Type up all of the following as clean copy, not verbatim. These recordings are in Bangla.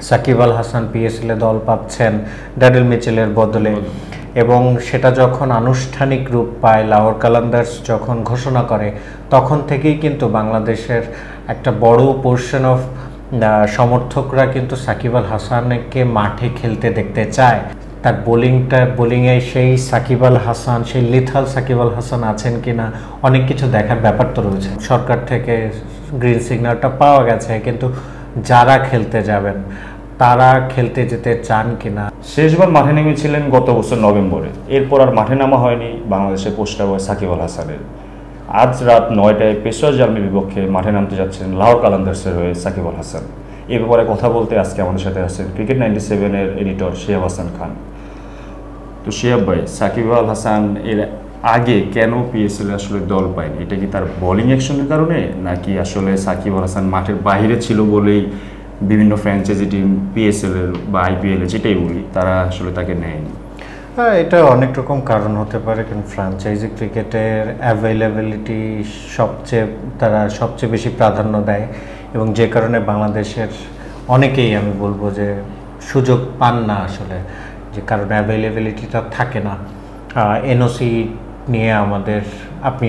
সাকিব আল হাসান পিএসএলে দল পাচ্ছেন ড্যারিল মিচেলের বদলে, এবং সেটা যখন আনুষ্ঠানিক রূপ পায়, লাহোর কালান্দার্স যখন ঘোষণা করে, তখন থেকেই কিন্তু বাংলাদেশের একটা বড় পোর্শন অফ সমর্থকরা কিন্তু সাকিব আল হাসানকে মাঠে খেলতে দেখতে চায়। তার বোলিংয়ে সেই সাকিব আল হাসান, সেই লিথাল সাকিব আল হাসান আছেন কিনা, অনেক কিছু দেখার ব্যাপার তো রয়েছে। সরকার থেকে গ্রিন সিগন্যালটা পাওয়া গেছে, কিন্তু যারা খেলতে যাবেন তারা খেলতে যেতে চান কিনা। শেষবার মাঠে নেমেছিলেন গত বছর নভেম্বরে, এরপর আর মাঠে নামা হয়নি বাংলাদেশের পোস্টার বয় সাকিব আল হাসানের। আজ রাত 9টায় পেশোয়ার জার্মানির বিপক্ষে মাঠে নামতে যাচ্ছেন লাহোর কালান্দার্সের হয়ে সাকিব আল হাসান। এ ব্যাপারে কথা বলতে আজকে আমাদের সাথে আছেন ক্রিকেট 97-এর এডিটর শিহাব হাসান খান। তো শিহাব ভাই, সাকিব আল হাসান এর আগে কেন পিএসএলে আসলে দল পায়নি? এটা কি তার বোলিং অ্যাকশনের কারণে, নাকি আসলে সাকিব আল হাসান মাঠের বাইরে ছিল বলেই বিভিন্ন ফ্র্যাঞ্চাইজি টিম পিএসএল বা আইপিএল যেটাই বলি তারা আসলে তাকে নেয়নি? হ্যাঁ, এটা অনেক রকম কারণ হতে পারে, কারণ ফ্র্যাঞ্চাইজি ক্রিকেটের অ্যাভেলেবিলিটি তারা সবচেয়ে বেশি প্রাধান্য দেয়, এবং যে কারণে বাংলাদেশের অনেকেই, আমি বলবো যে, সুযোগ পান না আসলে, যে কারণ অ্যাভেলেবিলিটিটা থাকে না। এনওসি নিয়ে আপনি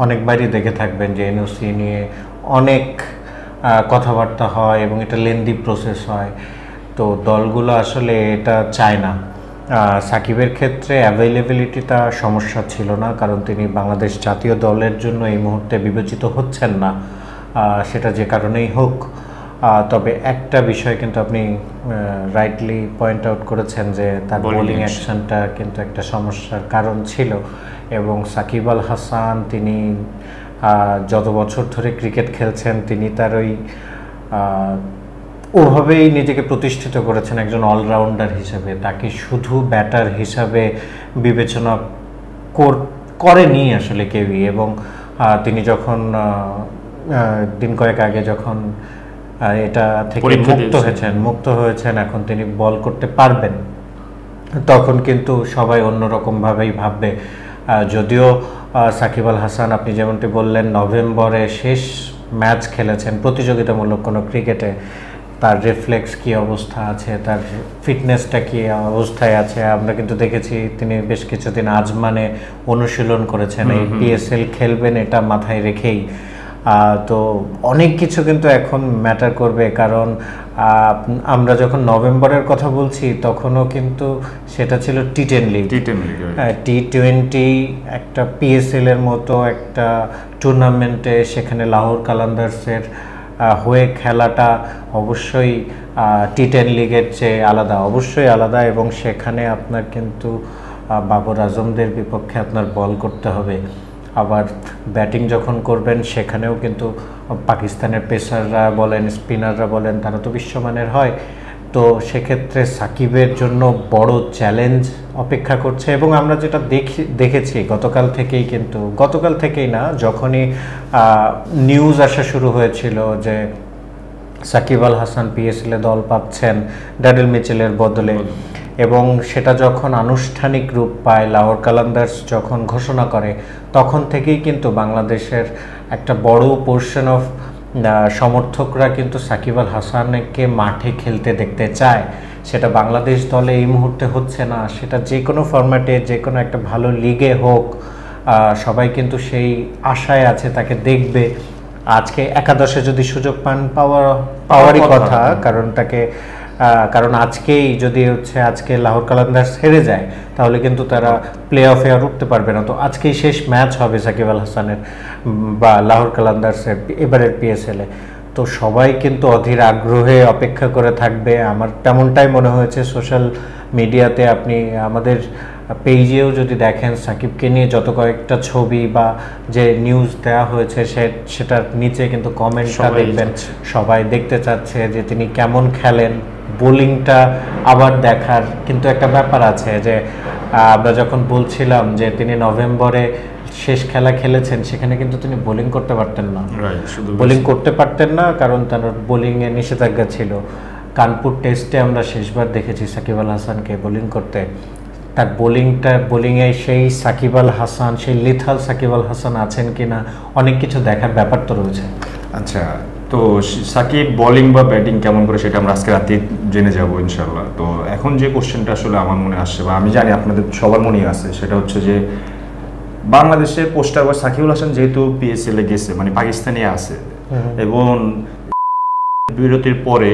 অনেকবারই দেখে থাকবেন যে এনওসি নিয়ে অনেক কথাবার্তা হয় এবং এটা লেন্দি প্রসেস হয়। তো দলগুলো আসলে এটা চায় না। সাকিবের ক্ষেত্রে অ্যাভেলেবিলিটিটা সমস্যা ছিল না, কারণ তিনি বাংলাদেশ জাতীয় দলের জন্য এই মুহূর্তে বিবেচিত হচ্ছেন না, সেটা যে কারণেই হোক। তবে একটা বিষয় কিন্তু আপনি রাইটলি পয়েন্ট আউট করেছেন যে তার বোলিং অ্যাকশনটা কিন্তু একটা সমস্যার কারণ ছিল, এবং সাকিব আল হাসান তিনি যত বছর ধরে ক্রিকেট খেলছেন তিনি তার ওভাবেই নিজেকে প্রতিষ্ঠিত করেছেন একজন অলরাউন্ডার হিসেবে। তাকে শুধু ব্যাটার হিসাবে বিবেচনা করেনি আসলে কেউই, এবং তিনি যখন দিন কয়েক আগে যখন এটা থেকে মুক্ত হয়েছেন, এখন তিনি বল করতে পারবেন, তখন কিন্তু সবাই অন্যরকমভাবেই ভাববে। যদিও সাকিব আল হাসান, আপনি যেমনটি বললেন, নভেম্বরে শেষ ম্যাচ খেলেছেন প্রতিযোগিতামূলক কোনো ক্রিকেটে, তার রিফ্লেক্স কী অবস্থা আছে, তার ফিটনেসটা কী অবস্থায় আছে আমরা কিন্তু দেখেছি। তিনি বেশ কিছুদিন আজমানে অনুশীলন করেছেন, এই পিএসএল খেলবেন এটা মাথায় রেখেই। তো অনেক কিছু কিন্তু এখন ম্যাটার করবে, কারণ আমরা যখন নভেম্বরের কথা বলছি তখনও কিন্তু সেটা ছিল টি10 লিগ। টি20 একটা পিএসএল-এর মতো একটা টুর্নামেন্টে সেখানে লাহোর কালান্দার্সের হয়ে খেলাটা অবশ্যই টি10 লিগের চেয়ে আলাদা, অবশ্যই আলাদা, এবং সেখানে আপনার কিন্তু বাবর আজমদের বিপক্ষে আপনার বল করতে হবে। আবার ব্যাটিং যখন করবেন সেখানেও কিন্তু পাকিস্তানের পেসাররা বলেন, স্পিনাররা বলেন, তারা তো বিশ্বমানের হয়। তো সেক্ষেত্রে সাকিবের জন্য বড় চ্যালেঞ্জ অপেক্ষা করছে, এবং আমরা যেটা দেখেছি গতকাল থেকেই না, যখনই নিউজ আসা শুরু হয়েছিল যে সাকিব আল হাসান পিএসএলে দল পাচ্ছেন ড্যারিল মিচেলের বদলে, এবং সেটা যখন আনুষ্ঠানিক রূপ পায়, লাহোর কালান্দার্স যখন ঘোষণা করে, তখন থেকেই কিন্তু বাংলাদেশের একটা বড় পোর্শন অফ সমর্থকরা কিন্তু সাকিব আল হাসানকে মাঠে খেলতে দেখতে চায়। সেটা বাংলাদেশ দলে এই মুহূর্তে হচ্ছে না, সেটা যে কোনো ফরম্যাটে, যে কোনো একটা ভালো লিগে হোক, সবাই কিন্তু সেই আশায় আছে তাকে দেখবে। আজকে একাদশে যদি সুযোগ পান, পাওয়ারই কথা, কারণ আজকেই যদি আজকে লাহোর কালান্দার্স হেরে যায় তাহলে কিন্তু তারা প্লে অফে আর উঠতে পারবে না। তো আজকেই শেষ ম্যাচ হবে সাকিব আল হাসানের বা লাহোর কালান্দার্সের এবারের পিএসএলে। তো সবাই কিন্তু অধীর আগ্রহে অপেক্ষা করে থাকবে, আমার তেমনটাই মনে হয়েছে। সোশ্যাল মিডিয়াতে আপনি আমাদের পেজেও যদি দেখেন, সাকিবকে নিয়ে যত কয়েকটা ছবি বা যে নিউজ দেওয়া হয়েছে সেটার নিচে কিন্তু কমেন্টটা দেখবেন, সবাই দেখতে চাচ্ছে যে তিনি কেমন খেলেন। বোলিংটা আবার দেখার কিন্তু একটা ব্যাপার আছে, যে আমরা যখন বলছিলাম যে তিনি নভেম্বরে শেষ খেলা খেলেছেন, সেখানে কিন্তু তিনি বোলিং করতে পারতেন না, কারণ তার বোলিংয়ে নিষেধাজ্ঞা ছিল। কানপুর টেস্টে আমরা শেষবার দেখেছি সাকিব আল হাসানকে বোলিং করতে। তার বোলিংয়ে সেই সাকিব আল হাসান, সেই লিথাল সাকিব আল হাসান আছেন কিনা, অনেক কিছু দেখার ব্যাপার তো রয়েছে। আচ্ছা, তো সাকিব বোলিং বা ব্যাটিং কেমন করে সেটা আমরা আজকে রাতে জেনে যাব ইনশাল্লাহ। তো এখন যে কোশ্চেনটা আসলে আমার মনে আসছে বা আমি জানি আপনাদের সবার মনেই আছে, সেটা হচ্ছে যে বাংলাদেশের পোস্টার বা সাকিবুল হাসান যেহেতু পিএসএল এ গেছে, মানে পাকিস্তানে আছে, এবং বিরতির পরে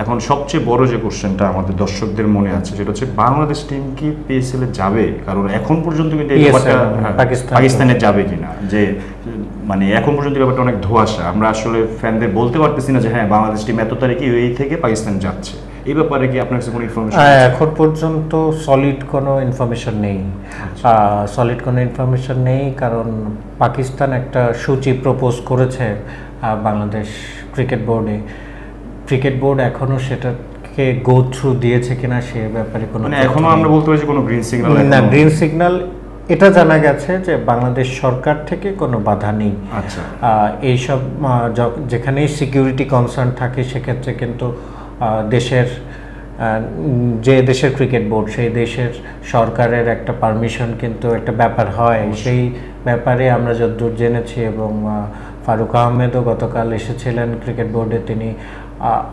এখন সবচেয়ে বড় যে কোশ্চেনটা আমাদের দর্শকদের মনে আছে সেটা হচ্ছে বাংলাদেশ টিম কি পিএসএল এ যাবে? কারণ এখন পর্যন্ত কিন্তু এই ব্যাপারটা পাকিস্তানে যাবে কিনা, যে মানে এখন পর্যন্ত ব্যাপারটা অনেক ধোঁয়াশা। আমরা আসলে ফ্যানদের বলতে পারতেছি না যে হ্যাঁ বাংলাদেশ টিম এত তারিখে ইউএই থেকে পাকিস্তান যাচ্ছে। এই ব্যাপারে কি আপনার কাছে কোনো ইনফরমেশন? এখন পর্যন্ত সলিড কোনো ইনফরমেশন নেই, কারণ পাকিস্তান একটা সূচি প্রপোজ করেছে বাংলাদেশ ক্রিকেট বোর্ড এখনো সেটাকে গো থ্রু দিয়েছে কিনা সে ব্যাপারে কোনো, মানে এখনো আমরা বলতে পারি যে কোনো গ্রিন সিগন্যাল না। গ্রিন সিগন্যাল এটা জানা গেছে যে বাংলাদেশ সরকার থেকে কোনো বাধা নেই। আচ্ছা, এইসব যেখানেই সিকিউরিটি কনসার্ন থাকে সেক্ষেত্রে কিন্তু দেশের যে দেশের ক্রিকেট বোর্ড সেই দেশের সরকারের একটা পারমিশন কিন্তু একটা ব্যাপার হয়। সেই ব্যাপারে আমরা যতদূর জেনেছি, এবং ফারুক আহমেদও গতকাল এসেছিলেন ক্রিকেট বোর্ডে, তিনি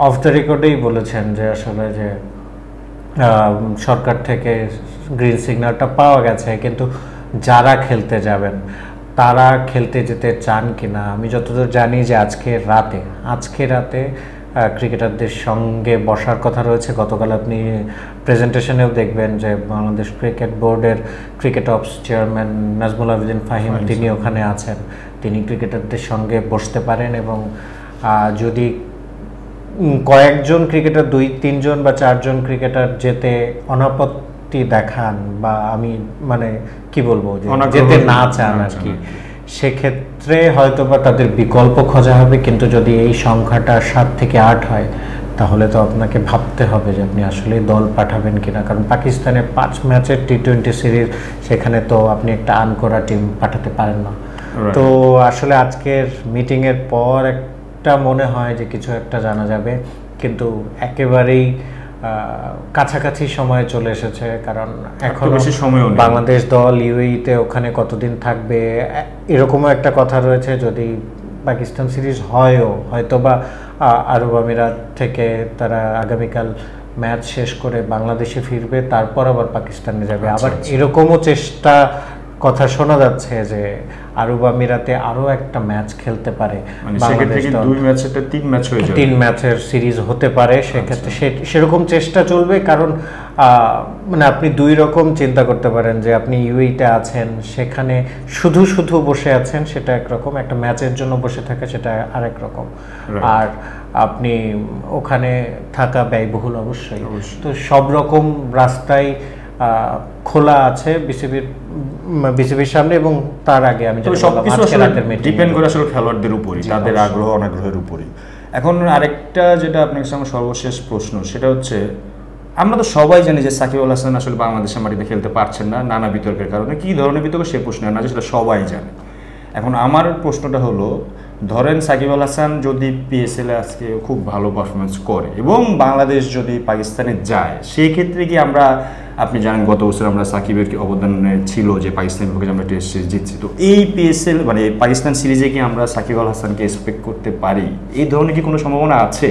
অফ দ্য রেকর্ডেই বলেছেন যে আসলে যে সরকার থেকে গ্রিন সিগন্যালটা পাওয়া গেছে, কিন্তু যারা খেলতে যাবেন তারা খেলতে যেতে চান কিনা। আমি যতদূর জানি যে আজকে রাতে ক্রিকেটারদের সঙ্গে বসার কথা রয়েছে। গতকাল আপনি প্রেজেন্টেশনেও দেখবেন যে বাংলাদেশ ক্রিকেট বোর্ডের cricket ops chairman Nazmul Abedin Fahim তিনি ওখানে আছেন, তিনি ক্রিকেটারদের সঙ্গে বসতে পারেন, এবং যদি কয়েকজন ক্রিকেটার 2-3 জন বা 4 জন ক্রিকেটার যেতে অনাপত্তি দেখান বা আমি মানে কি বলবো যে যেতে না চান আর কি, সেক্ষেত্রে হয়তো বা তাদের বিকল্প খোঁজা হবে। কিন্তু যদি এই সংখ্যাটা 7 থেকে 8 হয় তাহলে তো আপনাকে ভাবতে হবে যে আপনি আসলে দল পাঠাবেন কিনা, কারণ পাকিস্তানের 5 ম্যাচের T20 সিরিজ, সেখানে তো আপনি একটা আনকরা টিম পাঠাতে পারেন না। তো আসলে আজকের মিটিংয়ের পর একটা মনে হয় যে কিছু একটা জানা যাবে, কিন্তু একেবারেই কাছাকাছি সময় চলে এসেছে, কারণ এখন বাংলাদেশ দল ইউএইতে ওখানে কতদিন থাকবে এরকমও একটা কথা রয়েছে। যদি পাকিস্তান সিরিজ হয়তো বা আরব আমিরাত থেকে তারা আগামীকাল ম্যাচ শেষ করে বাংলাদেশে ফিরবে, তারপর আবার পাকিস্তানে যাবে। আবার এরকমও কথা শোনা যাচ্ছে যে আরব আমিরাতে আরো একটা ম্যাচ খেলতে পারে, বাংলাদেশ 3 ম্যাচের সিরিজ হতে পারে। সেক্ষেত্রে সেরকম চেষ্টা চলবে, কারণ মানে আপনি 2 রকম চিন্তা করতে পারেন যে আপনি ইউএইতে আছেন, সেখানে শুধু বসে আছেন, সেটা একরকম, একটা ম্যাচের জন্য বসে থাকা সেটা আরেক রকম, আর আপনি ওখানে থাকা ব্যয়বহুল অবশ্যই। তো সব রকম রাস্তায় খোলা আছে বিসিবির সামনে, এবং তার আগে আমি ডিপেন্ড করে আসলে খেলোয়াড়দের উপরই, তাদের আগ্রহ অনাগ্রহের উপরই। এখন আরেকটা যেটা আপনার সামনে সর্বশেষ প্রশ্ন, সেটা হচ্ছে আমরা তো সবাই জানি যে সাকিব আল হাসান আসলে বাংলাদেশের মাটিতে খেলতে পারছেন না নানা বিতর্কের কারণে। কি ধরনের বিতর্ক সে প্রশ্ন না, সেটা সবাই জানে। এখন আমার প্রশ্নটা হলো, ধরেন সাকিব আল হাসান যদি পিএসএল এ আজকে খুব ভালো পারফরমেন্স করে এবং বাংলাদেশ যদি পাকিস্তানে যায়, সেই ক্ষেত্রে কি আমরা, আপনি জানেন গত বছর আমরা সাকিবের কি অবদান ছিল যে পাকিস্তানের বিপক্ষে আমরা টেস্ট সিরিজ জিতছি, তো এই পিএসএল মানে পাকিস্তান সিরিজে কি আমরা সাকিব আল হাসানকে এক্সপেক্ট করতে পারি? এই ধরনের কি কোনো সম্ভাবনা আছে?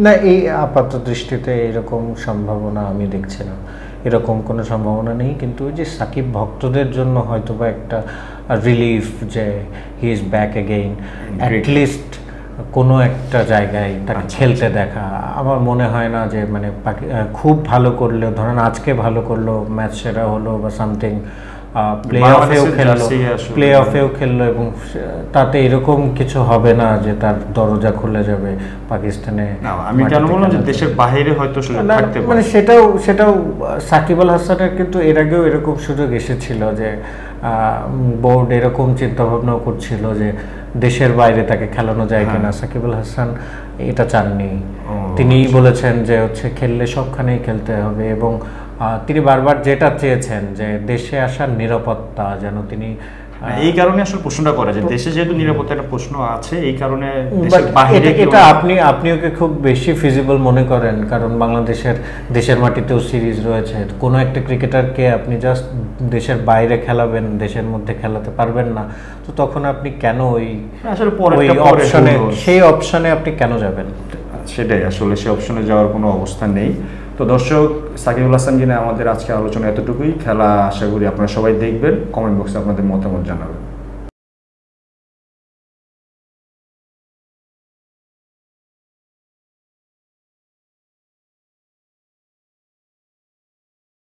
না, এই আপাত দৃষ্টিতে এরকম সম্ভাবনা আমি দেখছি না, এরকম কোনো সম্ভাবনা নেই। কিন্তু ওই যে সাকিব ভক্তদের জন্য হয়তো বা একটা রিলিফ যে he is back again, at least কোনো একটা জায়গায় তাকে খেলতে দেখা। আমার মনে হয় না যে মানে খুব ভালো করলেও, ধরেন আজকে ভালো করলো, ম্যাচ সেরা হলো বা সামথিং, প্লে অফেও খেললো এবং তাতে এরকম কিছু হবে না যে তার দরজা খুলে যাবে পাকিস্তানে। আমি কেন বললাম যে দেশের বাইরে হয়তো থাকতে পারে, মানে সেটাও সাকিব আল হাসানের কিন্তু এর আগেও এরকম সুযোগ এসেছিল যে বোর্ড এরকম চিন্তা ভাবনাও করছিল যে দেশের বাইরে তাকে খেলানো যায় কিনা। সাকিব আল হাসান এটা চাননি, তিনিই বলেছেন যে হচ্ছে খেললে সবখানেই খেলতে হবে, এবং তিনি বারবার যেটা চেয়েছেন যে দেশে আসার নিরাপত্তা যেন তিনি এই কারণে আসলে প্রশ্নটা করা যে দেশে যেহেতু নিরাপত্তার একটা প্রশ্ন আছে, এই কারণে দেশের বাইরে এটা আপনি ওকে খুব বেশি ফিজিবল মনে করেন, কারণ দেশের মাটিতেও সিরিজ রয়েছে। কোনো একটা ক্রিকেটারকে আপনি জাস্ট দেশের বাইরে খেলাবেন, দেশের মধ্যে খেলাতে পারবেন না, তো তখন আপনি কেন সেই অপশনে আপনি কেন যাবেন? সেটাই আসলে সেই অপশনে যাওয়ার কোনো অবস্থা নেই। তো দর্শক, সাকিবুল হাসানকে নিয়ে আমাদের আজকে আলোচনা এতটুকুই। খেলা আশা করি আপনারা সবাই দেখবেন, কমেন্ট বক্সে আপনাদের মতামত জানাবেন।